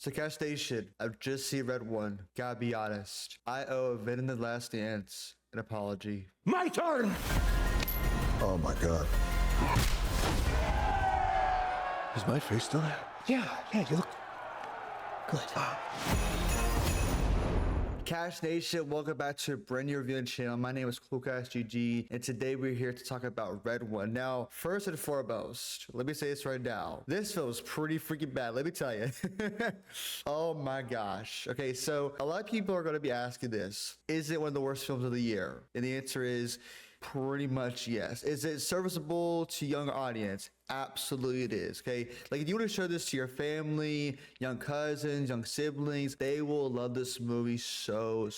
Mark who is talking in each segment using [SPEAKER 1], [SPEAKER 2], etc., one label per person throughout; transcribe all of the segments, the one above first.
[SPEAKER 1] So Cash Nation, I've just seen Red One. Gotta be honest. I owe Venom the Last Dance an apology.
[SPEAKER 2] My turn!
[SPEAKER 3] Oh my god. Is my face still there?
[SPEAKER 2] Yeah, you look good.
[SPEAKER 1] Cash Nation, welcome back to a brand new reviewing channel. My name is CoolCashGG, and today we're here to talk about Red One. Now, first and foremost, let me say this right now. This film is pretty freaking bad, let me tell you. Oh my gosh. Okay, so a lot of people are going to be asking this. Is it one of the worst films of the year? And the answer is pretty much yes. Is it serviceable to young audience? Absolutely it is. Okay, like if you want to show this to your family, young cousins, young siblings, they will love this movie so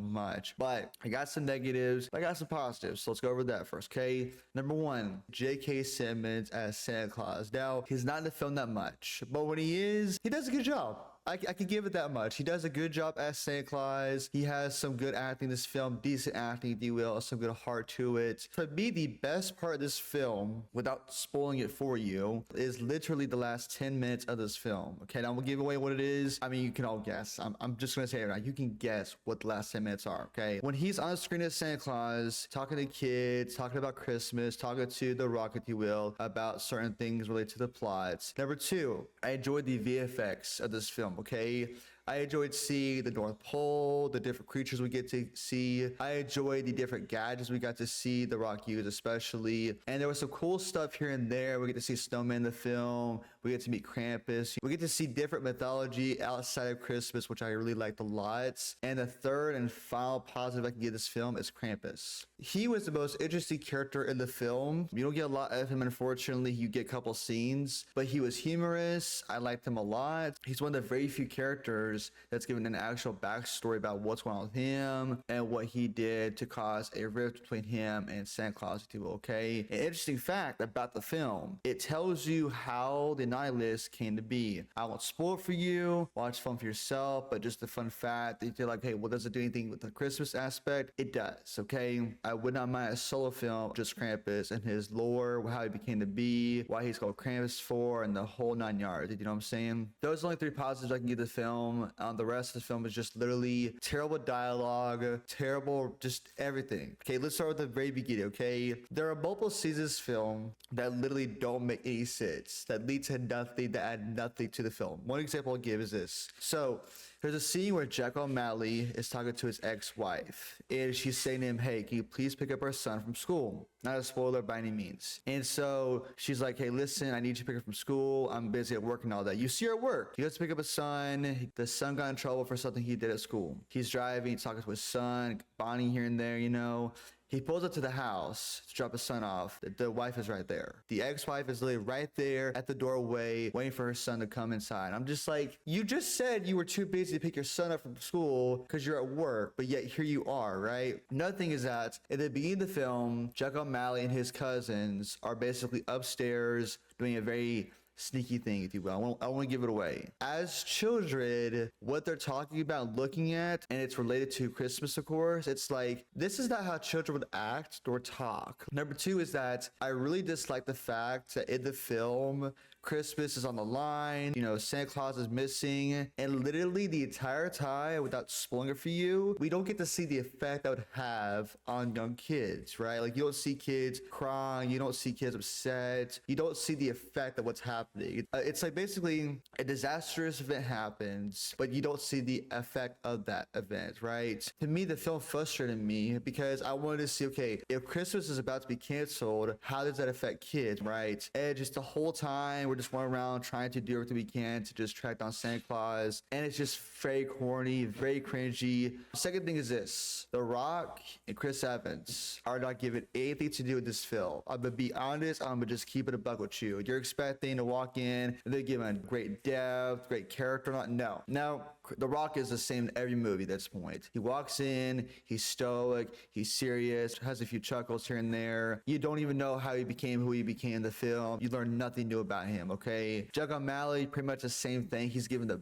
[SPEAKER 1] much. But I got some negatives, I got some positives, so let's go over that first. Okay, number one, J.K. Simmons as Santa Claus. Now, he's not in the film that much, but when he is, he does a good job. I can give it that much. He does a good job as Santa Claus. He has some good acting in this film, decent acting, if you will, some good heart to it. For me, the best part of this film, without spoiling it for you, is literally the last 10 minutes of this film. Okay, now I'm gonna give away what it is. I mean, you can all guess. I'm just gonna say it right now. You can guess what the last 10 minutes are, okay? When he's on screen as Santa Claus, talking to kids, talking about Christmas, talking to The Rock, if you will, about certain things related to the plots. Number two, I enjoyed the VFX of this film. Okay, I enjoyed seeing the North Pole, the different creatures we get to see. I enjoyed the different gadgets we got to see The Rock use, especially. And there was some cool stuff here and there. We get to see Snowman in the film. We get to meet Krampus. We get to see different mythology outside of Christmas, which I really liked a lot. And the third and final positive I can give this film is Krampus. He was the most interesting character in the film. You don't get a lot of him, unfortunately. You get a couple scenes, but he was humorous. I liked him a lot. He's one of the very few characters that's given an actual backstory about what's going on with him and what he did to cause a rift between him and Santa Claus, if you will. Okay, an interesting fact about the film, it tells you how the Nihilist came to be. I won't spoil it for you, watch the film for yourself, but just a fun fact that you're like, hey, well, does it do anything with the Christmas aspect? It does. Okay, I would not mind a solo film, just Krampus and his lore, how he became to be, why he's called Krampus for, and the whole 9 yards. You know what I'm saying? Those are only 3 positives I can give the film. The rest of the film is just literally terrible dialogue, terrible just everything. Okay, let's start with the very beginning. Okay, there are multiple scenes in this film that literally don't make any sense, that lead to nothing, that add nothing to the film. One example I'll give is this. So there's a scene where Jack O'Malley is talking to his ex-wife, and she's saying to him, hey, can you please pick up our son from school? Not a spoiler by any means. And so she's like, hey, listen, I need you to pick up from school. I'm busy at work and all that. You see her at work. He goes to pick up his son. The son got in trouble for something he did at school. He's driving, talking to his son, bonding here and there, you know. He pulls up to the house to drop his son off. The wife is right there. The ex-wife is literally right there at the doorway waiting for her son to come inside. I'm just like, you just said you were too busy to pick your son up from school because you're at work, but yet here you are, right? Another thing is that at the beginning of the film, Jack O'Malley and his cousins are basically upstairs doing a very sneaky thing, if you will. I won't give it away. As children, what they're talking about, looking at, and it's related to Christmas, of course, it's like, this is not how children would act or talk. Number two is that I really dislike the fact that in the film, Christmas is on the line, you know, Santa Claus is missing, and literally the entire time, without spoiling it for you, we don't get to see the effect that would have on young kids, right? Like, you don't see kids crying, you don't see kids upset, you don't see the effect of what's happening. It's like basically a disastrous event happens, but you don't see the effect of that event, right? To me, the film frustrated me because I wanted to see, okay, if Christmas is about to be canceled, how does that affect kids, right? And just the whole time, we're just running around trying to do everything we can to just track down Santa Claus, and it's just very corny, very cringy. Second thing is this: The Rock and Chris Evans are not given anything to do with this film. I'm gonna be honest, I'm gonna just keep it a buck with you. You're expecting to walk in and they're given great depth, great character. No. Now, The Rock is the same in every movie at this point. He walks in, he's stoic, he's serious, has a few chuckles here and there. You don't even know how he became who he became in the film. You learn nothing new about him. him, okay? Jug O'Malley, pretty much the same thing. He's given the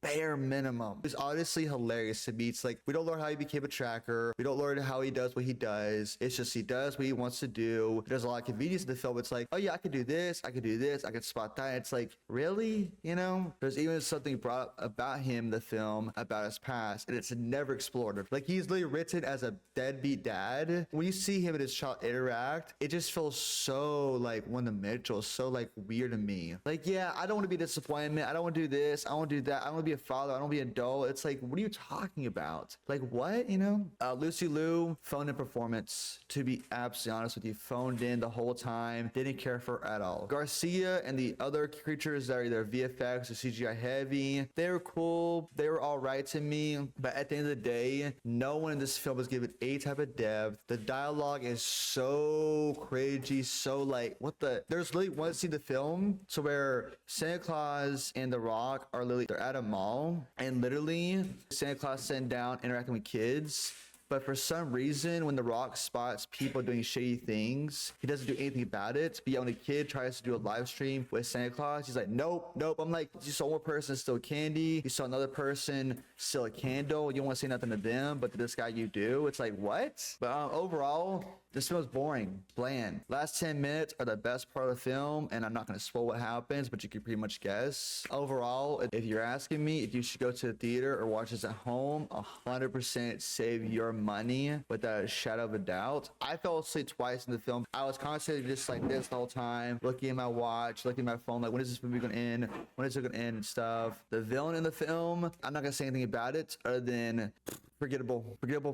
[SPEAKER 1] bare minimum. It's honestly hilarious to me. It's like, we don't learn how he became a tracker. We don't learn how he does what he does. It's just he does what he wants to do. There's a lot of convenience in the film. It's like, oh yeah, I could do this. I could do this. I could spot that. It's like, really? You know? There's even something brought about him in the film about his past, and it's never explored. Like, he's literally written as a deadbeat dad. When you see him and his child interact, it just feels so like one-dimensional, so like weird to me. Like, yeah, I don't want to be a disappointment. I don't want to do this. I want to do that. I don't want to be a father. I don't want to be an adult. It's like, what are you talking about? Like, what? You know? Lucy Liu, phoned in performance. To be absolutely honest with you, phoned in the whole time. Didn't care for her at all. Garcia and the other creatures that are either VFX or CGI heavy, they were cool. They were all right to me. But at the end of the day, no one in this film was given any type of depth. The dialogue is so cringy, so like, what the? There's literally one scene in the film so where Santa Claus and The Rock are literally, they're at a mall, and literally Santa Claus sitting down interacting with kids. But for some reason, when The Rock spots people doing shady things, he doesn't do anything about it. But yeah, when a kid tries to do a live stream with Santa Claus, he's like, nope, nope. I'm like, you saw one person steal candy. You saw another person steal a candle. You don't want to say nothing to them, but to this guy you do. It's like, what? But overall, this film is boring, bland. Last 10 minutes are the best part of the film, and I'm not going to spoil what happens, but you can pretty much guess. Overall, if you're asking me if you should go to the theater or watch this at home, 100% save your money without a shadow of a doubt. I fell asleep twice in the film. I was constantly just like this the whole time, looking at my watch, looking at my phone, like, when is this movie going to end? When is it going to end and stuff? The villain in the film, I'm not going to say anything about it other than forgettable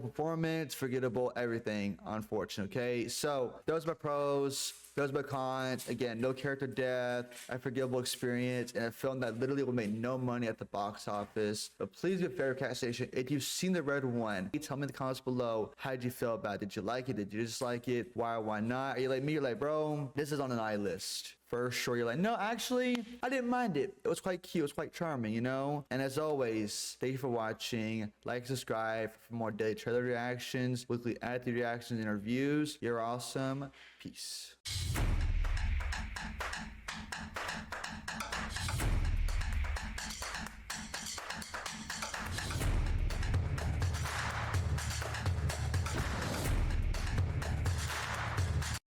[SPEAKER 1] performance, forgettable everything, unfortunate. Okay, so those are my pros, those are my cons. Again, no character death, a forgettable experience, and a film that literally will make no money at the box office. But please be fair, Cat Station. If you've seen the Red One, tell me in the comments below, how did you feel about it? Did you like it? Did you dislike it? Why or why not? Are you like me? You're like, bro, this is on an I list. For sure, you're like, no, actually, I didn't mind it. It was quite cute. It was quite charming, you know? And as always, thank you for watching. Like, subscribe for more daily trailer reactions, weekly ad reactions, and reviews. You're awesome. Peace.